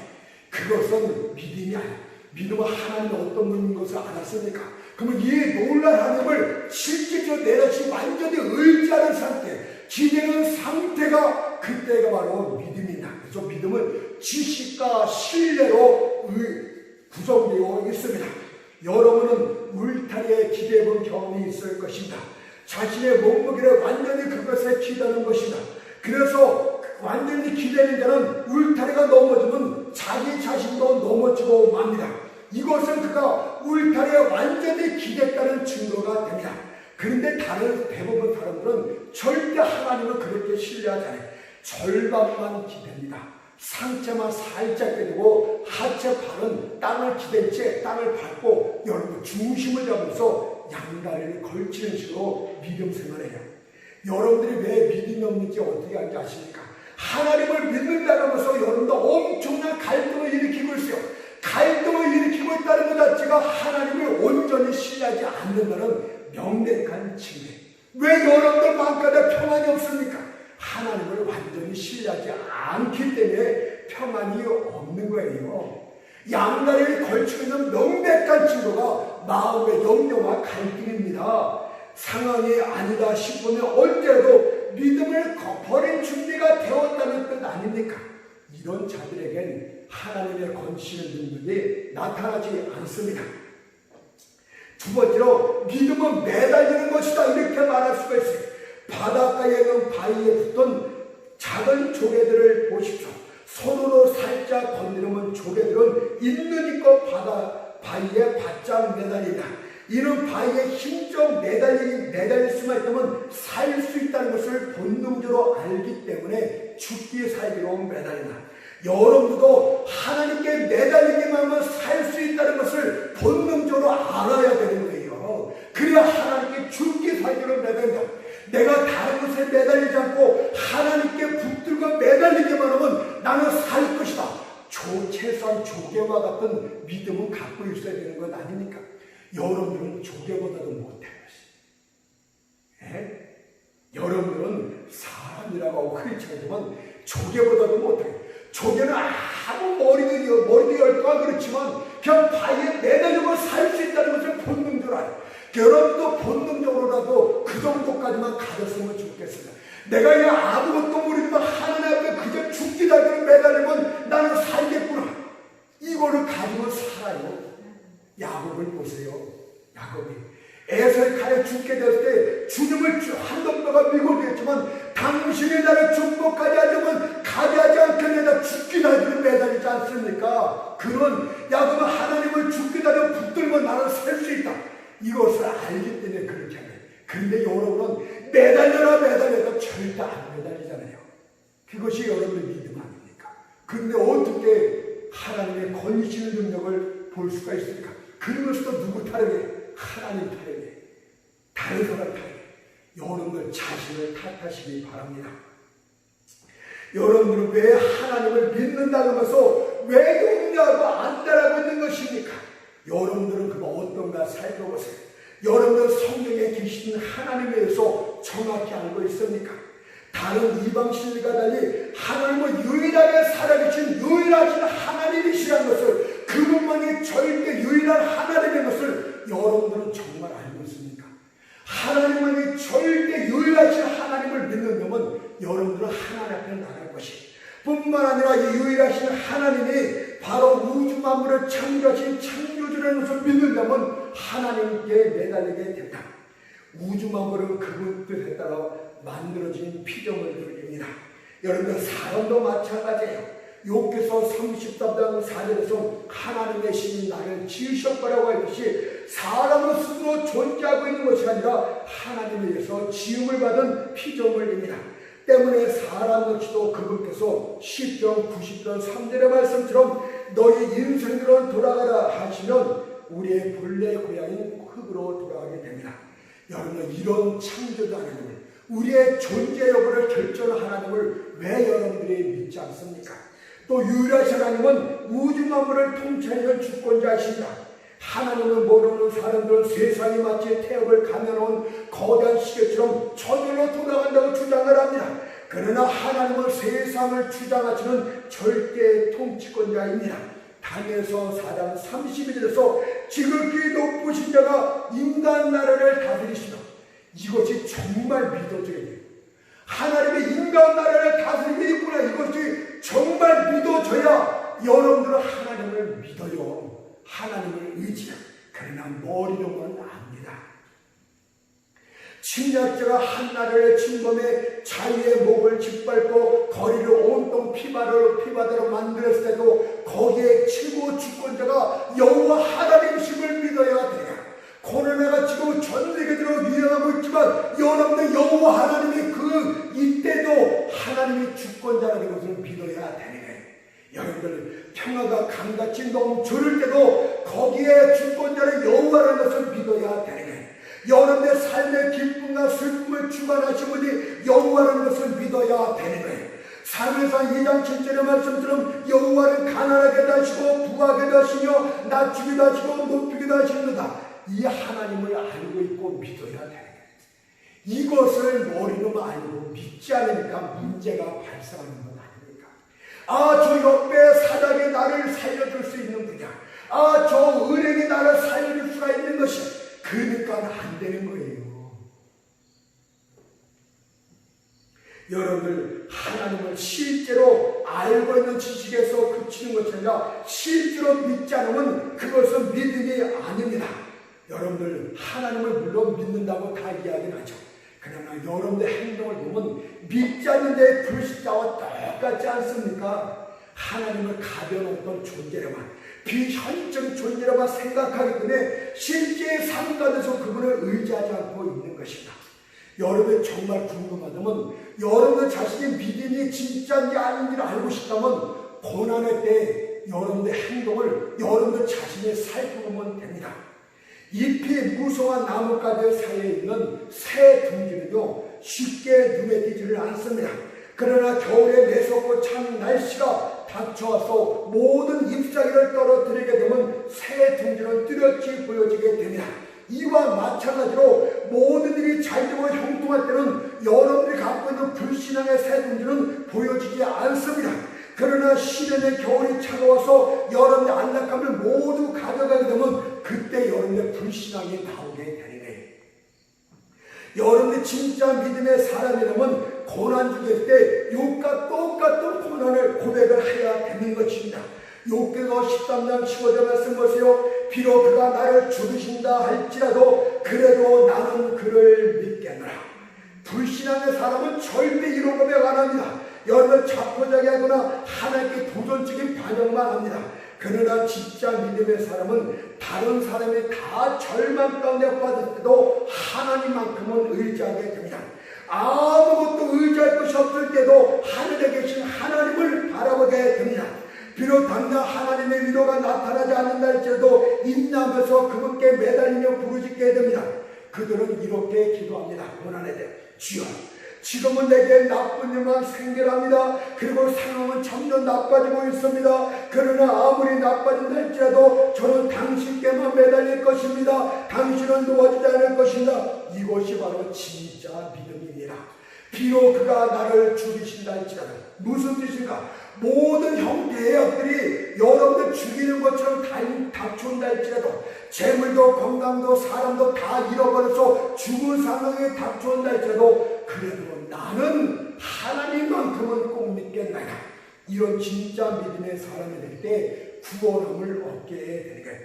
그것은 믿음이 아니에요. 믿음은 하나님이 어떤 분인 것을 알았으니까. 그러면 이 놀라운 하나님을 실질적으로 내 자신이 완전히 의지하는 상태, 기대는 상태가 그때가 바로 믿음이다. 그래서 믿음은 지식과 신뢰로 구성되어 있습니다. 여러분은 울타리에 기대해본 경험이 있을 것입니다. 자신의 몸무게를 완전히 그것에 기대는 것이다. 그래서 완전히 기대는 자는 울타리가 넘어지면 자기 자신도 넘어지고 맙니다. 이것은 그가 울타리에 완전히 기댔다는 증거가 됩니다. 그런데 대부분 사람들은 절대 하나님을 그렇게 신뢰하지 않아요. 절반만 기댑니다. 상체만 살짝 빼고 하체 발은 땅을 기댄 채 땅을 밟고 여러분 중심을 잡으면서 양다리를 걸치는 식으로 믿음 생활해요. 여러분들이 왜 믿음이 없는지 어떻게 하는지 아십니까? 하나님을 믿는다고 하면서 여러분도 엄청난 갈등을 일으키고 있어요. 갈등을 일으키고 있다는 것 자체가 하나님을 온전히 신뢰하지 않는다는 명백한 징계. 왜 여러분들 마음가짐에 평안이 없습니까? 하나님을 완전히 신뢰하지 않기 때문에 평안이 없는 거예요. 양다리를 걸치고 있는 명백한 증거가 마음의 염려와 갈등입니다. 상황이 아니다 싶으면 언제라도 믿음을 버린 준비가 되었다는 뜻 아닙니까? 이런 자들에겐 하나님의 권시는 능력이 나타나지 않습니다. 두 번째로 믿음은 매달리는 것이다, 이렇게 말할 수가 있어요. 바닷가에 있는 바위에 붙은 작은 조개들을 보십시오. 손으로 살짝 건드리면 조개들은 있는 있고 바위에 바짝 매달린다. 이는 바위에 힘적 매달릴 수만 있다면 살 수 있다는 것을 본능적으로 알기 때문에 죽기 살기로 매달린다. 여러분도 하나님께 매달리기만 하면 살 수 있다는 것을 본능적으로 알아야 되는 거예요. 그래야 하나님께 죽기 살기로 매달린다. 내가 다른 것에 매달리지 않고 하나님께 붙들고 매달리기만 하면 나는 살 것이다. 최소한 조개와 같은 믿음은 갖고 있어야 되는 것 아닙니까? 여러분들은 조개보다도 못해요. 여러분들은 사람이라고 흔히 하지만 조개보다도 못해요. 조개는 아무 머리도 열까 그렇지만 그냥 바위에 매달리면 살 수 있다는 것을 본능적으로 알아요. 여러분도 본능적으로라도 그 정도까지만 가졌으면 좋겠습니다. 내가 그냥 아무것도 모르지만 하나님 앞에 그저 죽기 달기로 매달리면 나는 살겠구나. 이거를 가지고 살아요. 야곱을 보세요. 야곱이 에서의 칼에 죽게 됐을 때 주님을 한 덤더가 밀고 되었지만 당신이 나를 축복하지 않으면 가지하지 않겠느냐 죽기 달기로 매달리지 않습니까? 그런 야곱은 하나님을 죽기 달기로 붙들면 나는 살 수 있다. 이것을 알기 때문에 그렇게 하는 거예요. 그런데 여러분은 매달려도 절대 안 매달리잖아요. 그것이 여러분의 믿음 아닙니까? 그런데 어떻게 하나님의 권위시는 능력을 볼 수가 있습니까? 그러면서도 누구 탓하게? 하나님 탓하게. 다른 사람 탓하게. 여러분들 자신을 탓하시기 바랍니다. 여러분들은 왜 하나님을 믿는다고 하면서 왜 용납하고 안 따라하고 있는 것입니까? 여러분들은 그거 어떤가 살펴보세요. 여러분들 성경에 계신 하나님에 대해서 정확히 알고 있습니까? 다른 이방 신들과 달리 하나님은 유일하게 살아계신 유일하신 하나님이시라는 것을, 그분만이 절대 유일한 하나님인 것을 여러분들은 정말 알고 있습니까? 하나님만이 절대 유일하신 하나님을 믿는다면 여러분들은 하나님 앞에 나갈 것이, 뿐만 아니라 이 유일하신 하나님이 바로 우주 만물을 창조하신 창조주라는 것을 믿는다면 하나님께 매달리게 된다. 우주 만물은 그분 뜻에 따라 만들어진 피조물들입니다. 여러분들 사람도 마찬가지예요. 욥기서 33장 4절에서 하나님의 신이 나를 지으셨다라고 하듯이 사람은 스스로 존재하고 있는 것이 아니라 하나님에 의해서 지음을 받은 피조물입니다. 때문에 사람 역시도 그분께서 10편 90편 3절의 말씀처럼 너희 인생으로 돌아가라 하시면 우리의 본래 고향인 흙으로 돌아가게 됩니다. 여러분, 이런 창조주 하나님을, 우리의 존재 여부를 결정하는 하나님을 왜 여러분들이 믿지 않습니까? 또 유일하신 하나님은 우주 만물을 통치하는 주권자이십니다. 하나님을 모르는 사람들은 세상이 마치 태엽을 가면온 거대한 시계처럼 저절로 돌아간다고 주장을 합니다. 그러나 하나님은 세상을 주장하시는 절대 통치권자입니다. 다니엘서 4장 32절에서 지극히 높으신 자가 인간 나라를 다스리시며, 이것이 정말 믿어져야, 하나님의 인간 나라를 다스리게 있구나, 이것이 정말 믿어져야 여러분들은 하나님을 믿어요. 하나님을 의지해요. 그러나 머리로만 압니다. 침략자가 한 나라를 침범해 자유의 목을 짓밟고 거리를 온통 피바다로 만들었을 때도 거기에 최고 주권자가 여호와 하나님이심을 믿어야 돼요. 코로나가 지금 전 세계적으로 유행하고 있지만 여러분들 여호와 하나님이 이때도 하나님이 주권자라는 것을 믿어야 되는 거예요. 여러분들 평화가 강같이 넘쳐를 때도 거기에 주권자는 여호와라는 것을 믿어야 되는 거예요. 여러분의 삶의 기쁨과 슬픔을 주관하신 분이 여호와라는 것을 믿어야 되는 거예요. 사무엘상 2장 7절의 말씀처럼 여호와는 가난하게 하시고 부하게 하시며 낮추기도 하시고 높이기도 하십니다. 이 하나님을 알고 있고 믿어야 되는 거예요. 이것을 머리로 알고 믿지 않으니까 문제가 발생하는 건 아닙니까? 저 옆에 사장이 나를 살려줄 수 있는 분이야. 저 은행이 나를 살려줄 수가 있는 것이, 그러니까 안 되는 거예요. 여러분들, 하나님을 실제로 알고 있는 지식에서 그치는 것이 아니라 실제로 믿지 않으면 그것은 믿음이 아닙니다. 여러분들, 하나님을 물론 믿는다고 다 이야기는 하죠. 그러나 여러분의 행동을 보면 믿지 않는 자의 불신자와 똑같지 않습니까? 하나님을 가벼운 어떤 존재로만, 비현적 존재로만 생각하기 때문에 실제 삶 가운데서 그분을 의지하지 않고 있는 것입니다. 여러분이 정말 궁금하다면, 여러분 자신의 믿음이 진짜인지 아닌지를 알고 싶다면 고난의 때 여러분의 행동을 여러분 자신이 살펴보면 됩니다. 잎이 무성한 나뭇가지 사이에 있는 새 둥지는요, 쉽게 눈에 띄지를 않습니다. 그러나 겨울에 매섭고 찬 날씨가 닥쳐와서 모든 잎사귀를 떨어뜨리게 되면 새 둥지는 뚜렷이 보여지게 됩니다. 이와 마찬가지로 모든 일이 잘되고 형통할 때는 여러분들이 갖고 있는 불신앙의 새 둥지는 보여지지 않습니다. 그러나 시련의 겨울이 차가워서 여러분의 안락감을 모두 가져가게 되면 그때 여러분의 불신앙이 나오게 되는 거예요. 여러분이 진짜 믿음의 사람이라면 고난 중일 때 욥과 똑같은 고난을 고백을 해야 되는 것입니다. 욥기서 13장 15절 말씀 보세요. 비록 그가 나를 죽이신다 할지라도 그래도 나는 그를 믿겠노라. 불신앙의 사람은 절대 이런 고백 안 합니다. 여러분 자포자기하거나 하나님께 도전적인 반응만 합니다. 그러나 진짜 믿음의 사람은 다른 사람이 다 절망 가운데 빠질 때도 하나님만큼은 의지하게 됩니다. 아무것도 의지할 것이 없을 때도 하늘에 계신 하나님을 바라보게 됩니다. 비록 당장 하나님의 위로가 나타나지 않는다 할지라도 인내하면서 그분께 매달리며 부르짖게 됩니다. 그들은 이렇게 기도합니다. 고난에 대해 주여, 지금은 내게 나쁜 일만 생겨납니다. 그리고 상황은 점점 나빠지고 있습니다. 그러나 아무리 나빠진다 할지라도 저는 당신께만 매달릴 것입니다. 당신은 놓아지지 않을 것입니다. 이것이 바로 진짜 믿음입니다. 비록 그가 나를 죽이신다 할지라도 무슨 뜻인가? 모든 형제들이 여러분들 죽이는 것처럼 닥쳐온다 할지라도 재물도 건강도 사람도 다 잃어버려서 죽은 상황에 닥쳐온다 할지라도 그래도 나는 하나님만큼은 꼭 믿겠나이다. 이런 진짜 믿음의 사람이 될 때 구원함을 얻게 되는 거예요.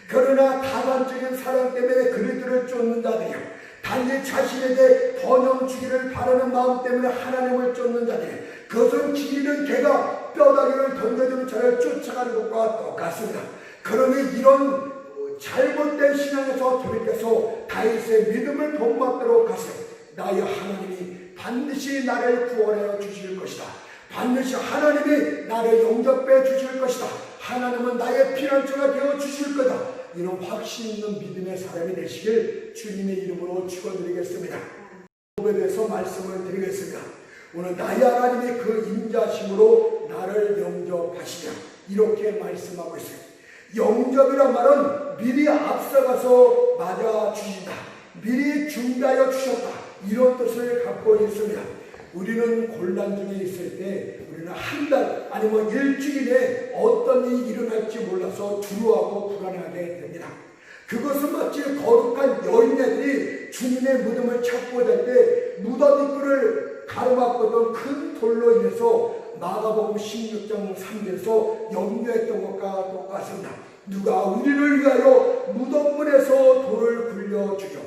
그러나 다반적인 사랑 때문에 그리스도를 쫓는 자들이요, 단지 자신에게 번영 주기를 바라는 마음 때문에 하나님을 쫓는 자들, 그것은 길이는 개가 뼈다귀를 던져주는 자를 쫓아가는 것과 똑같습니다. 그러니 이런 잘못된 신앙에서 돌이켜서 다윗의 믿음을 본받도록 하세요. 나의 하나님이 반드시 나를 구원하여 주실 것이다. 반드시 하나님이 나를 영접해 주실 것이다. 하나님은 나의 피난처가 되어 주실 거다. 이런 확신 있는 믿음의 사람이 되시길 주님의 이름으로 축원드리겠습니다. 에 대해서 말씀을 드리겠습니다. 오늘 나의 하나님이 그 인자심으로 나를 영접하시며 이렇게 말씀하고 있어요. 영접이란 말은 미리 앞서가서 맞아주신다, 미리 준비하여 주셨다, 이런 뜻을 갖고 있습니다. 우리는 곤란 중에 있을 때 우리는 한 달 아니면 일주일에 어떤 일이 일어날지 몰라서 두려워하고 불안하게 됩니다. 그것은 마치 거룩한 여인네들이 주님의 무덤을 찾고자 할 때 무덤 입구를 가로막거든 큰 돌로 인해서 마가복음 16장 3절에서 염려했던 것과 똑같습니다. 누가 우리를 위하여 무덤문에서 돌을 굴려주죠.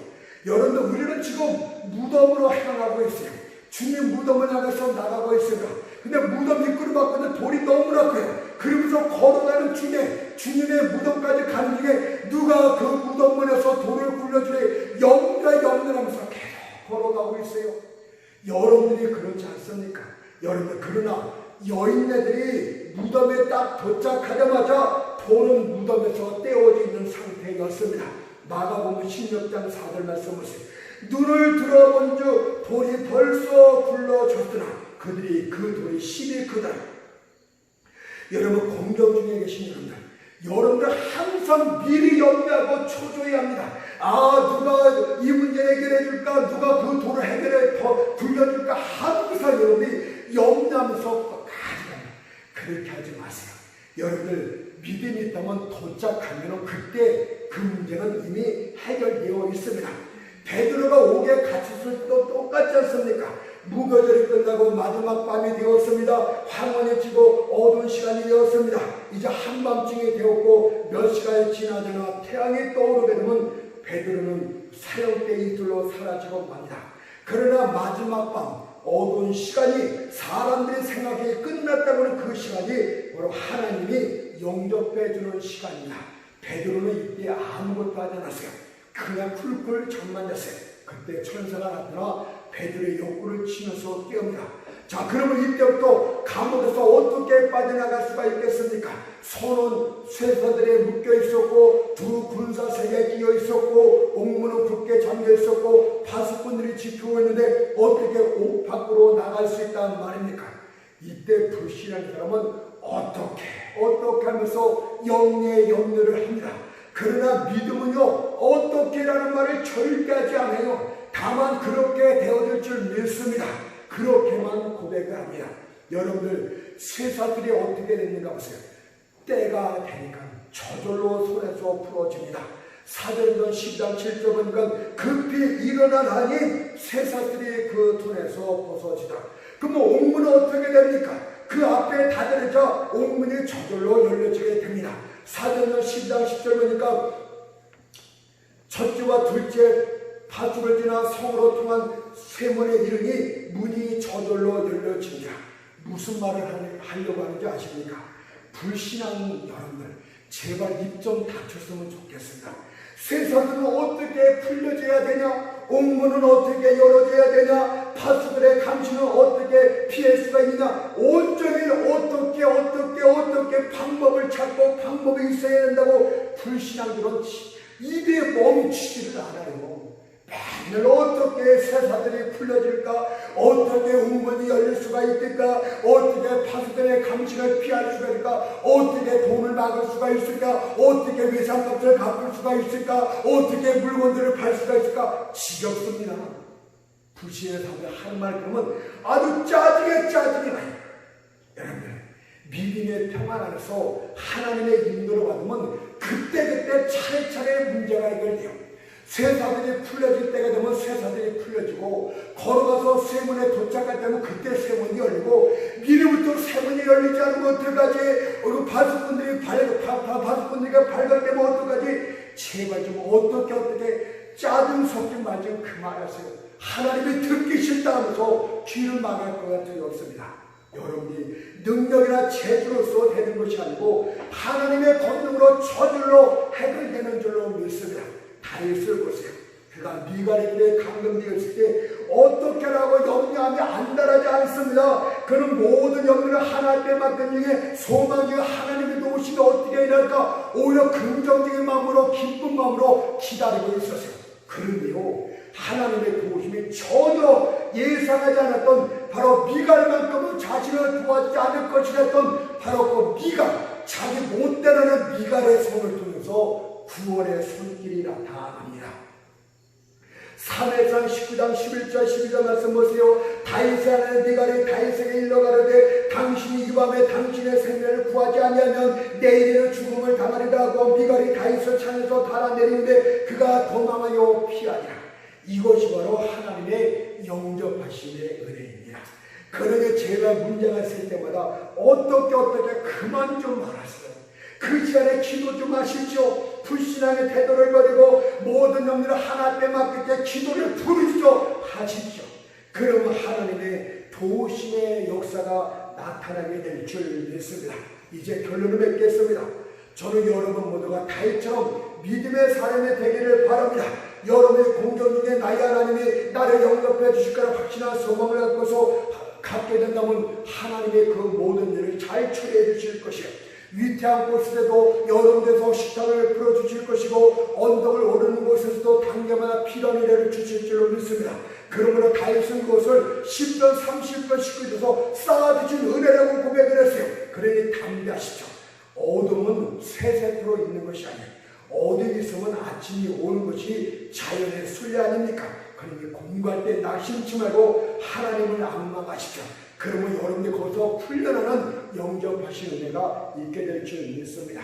여러분들, 우리는 지금 무덤으로 향하고 있어요. 주님 무덤을 향해서 나가고 있습니다. 근데 무덤 입구를 막고는 돌이 너무나 커요. 그러면서 걸어가는 중에 주님의 무덤까지 가는 중에 누가 그 무덤문에서 돌을 굴려주래 염려하면서 계속 걸어가고 있어요. 여러분들이 그렇지 않습니까? 여러분, 그러나 여인네들이 무덤에 딱 도착하자마자 돌은 무덤에서 떼어져 있는 상태였습니다. 마가복음 16장 4절 말씀 보세요. 눈을 들어본 즉 돌이 벌써 굴러졌으나 그들이 그 돌이 심히 크다. 여러분, 공경 중에 계신 여러분들 항상 미리 염려하고 초조해야 합니다. 누가 이 문제 해결해 줄까, 누가 그 돌을 해결해 더 굴려줄까, 항상 여러분이 염려하면서 가져갑니다. 그렇게 하지 마세요. 여러분들, 믿음이 있다면 도착하면 그때 그 문제는 이미 해결되어 있습니다. 베드로가 옥에 갇혔을 때도 똑같지 않습니까? 무교절이 끝나고 마지막 밤이 되었습니다. 황혼이 지고 어두운 시간이 되었습니다. 이제 한밤중이 되었고 몇 시간이 지나잖아 태양이 떠오르게 되면 베드로는 사형대의 이슬로 사라지고 맙니다. 그러나 마지막 밤 어두운 시간이 사람들이 생각이 끝났다고는 그 시간이 바로 하나님이 영접해주는 시간입니다. 베드로는 이때 아무것도 하지 않았어요. 그냥 쿨쿨 잠만 잤어요. 그때 천사가 나타나 베드로의 욕구를 치면서 깨웁니다. 자, 그러면 이때부터 감옥에서 어떻게 빠져나갈 수가 있겠습니까? 손은 쇠사들에 묶여 있었고 두 군사세에 끼어 있었고 옥문은 굳게 잠겨 있었고 파수꾼들이 지키고 있는데 어떻게 옥 밖으로 나갈 수 있다는 말입니까? 이때 불신한 사람은 어떻게 하면서 영리의 염려를 합니다. 그러나 믿음은요, 어떻게라는 말을 절대 하지 않아요. 다만 그렇게 되어질 줄 믿습니다. 그렇게만 고백을 합니다. 여러분들, 쇠사들이 어떻게 됐는가 보세요. 때가 되니까 저절로 손에서 풀어집니다. 사도행전 10장 7절 보니까 급히 일어나니 쇠사들이 그 손에서 벗어지더라. 그럼 옥문은 어떻게 됩니까? 그 앞에 다다르자 옥문이 저절로 열려지게 됩니다. 사도행전 10장 10절 보니까 첫째와 둘째 파죽을 지나 성으로 통한 쇠문에 이르니 문이 저절로 열려집니다. 무슨 말을 하려고 하는지 아십니까? 불신앙 여러분들, 제발 입 좀 닫혔으면 좋겠습니다. 쇠사들은 어떻게 풀려져야 되냐? 옥문은 어떻게 열어져야 되냐? 파수들의 감시는 어떻게 피할 수가 있느냐? 온종일 어떻게 방법을 찾고 방법이 있어야 된다고 불신앙들은 입에 멈추지를 않아요. 맨날 어떻게 세사들이 풀려질까? 어떻게 운문이 열릴 수가 있을까? 어떻게 파수꾼의 감시를 피할 수가 있을까? 어떻게 돈을 막을 수가 있을까? 어떻게 외상값을 갚을 수가 있을까? 어떻게 물건들을 팔 수가 있을까? 지겹습니다. 불신의 삶에 하는 말 그러면 아주 짜증이 나요. 여러분들, 믿음의 평안 안에서 하나님의 인도를 받으면 그때그때 차례차례 문제가 해결돼요. 쇠사들이 풀려질 때가 되면 쇠사들이 풀려지고, 걸어가서 쇠문에 도착할 때면 그때 쇠문이 열리고, 미리부터 쇠문이 열리지 않으면 어떡하지? 바수꾼들이 바수꾼들이 발각되면 어떡하지? 제발 좀 어떻게 짜증 섞인 말 좀 그만하세요. 하나님이 듣기 싫다 하면서 귀를 막을 것 같은 게 없습니다. 여러분이 능력이나 재주로서 되는 것이 아니고 하나님의 권능으로 저절로 해결되는 줄로 믿습니다. 다윗을 보세요. 그가 미갈에게 감금되었을 때 어떻게라고 염려하며 안달하지 않습니다. 그는 모든 염려를 하나님께 맡긴 중에 소망 중에 하나님의 도우심이 어떻게 일할까 오히려 긍정적인 마음으로 기쁜 마음으로 기다리고 있었어요. 그런데요, 하나님의 도우심이 전혀 예상하지 않았던 바로 미갈만큼은 자신을 도와주지 않을 것이랬던 바로 그 미갈, 자기 못되는 미갈의 손을 통해서 구원의 손길이 나타납니다. 3회상 19장 11절 12절 말씀 보세요. 다윗의 아내 미갈이 다윗에게 일러가로되 당신이 이 밤에 당신의 생명을 구하지 아니하면 내일에는 죽음을 당하리라 하고 미갈이 다윗을 찾아서 달아내리는데 그가 도망하여 피하니라. 이것이 바로 하나님의 영접하심의 은혜입니다. 그러게 제가 문제가 있을 때마다 어떻게 그만 좀 말하세요. 그 시간에 기도 좀 하십시오. 불신앙의 태도를 버리고 모든 영들을 하나님께 맡길 때 기도를 부르시죠. 하십시오. 그러면 하나님의 도우심의 역사가 나타나게 될 줄 믿습니다. 이제 결론을 맺겠습니다. 저는 여러분 모두가 다윗처럼 믿음의 사람이 되기를 바랍니다. 여러분의 공경 중에 나의 하나님이 나를 영접해 주실 거라 확신한 소망을 갖고서 갖게 된다면 하나님의 그 모든 일을 잘 처리해 주실 것이에요. 위태한 곳에서도 여러분께서 식탁을 풀어주실 것이고 언덕을 오르는 곳에서도 단계마다 필요한 은혜를 주실 줄로 믿습니다. 그러므로 다윗은 그것을 10편 30편 19절에서 쌓아주신 은혜라고 고백을 했어요. 그러니 담대하시죠. 어둠은 세세토로 있는 것이 아니에요. 어둠이 있으면 아침이 오는 것이 자연의 순리 아닙니까? 그러니 공부할 때 낙심치 말고 하나님을 앙망하십시오. 그러면 여러분이 거기서 풀려나는 영접하신 은혜가 있게 될 줄 믿습니다.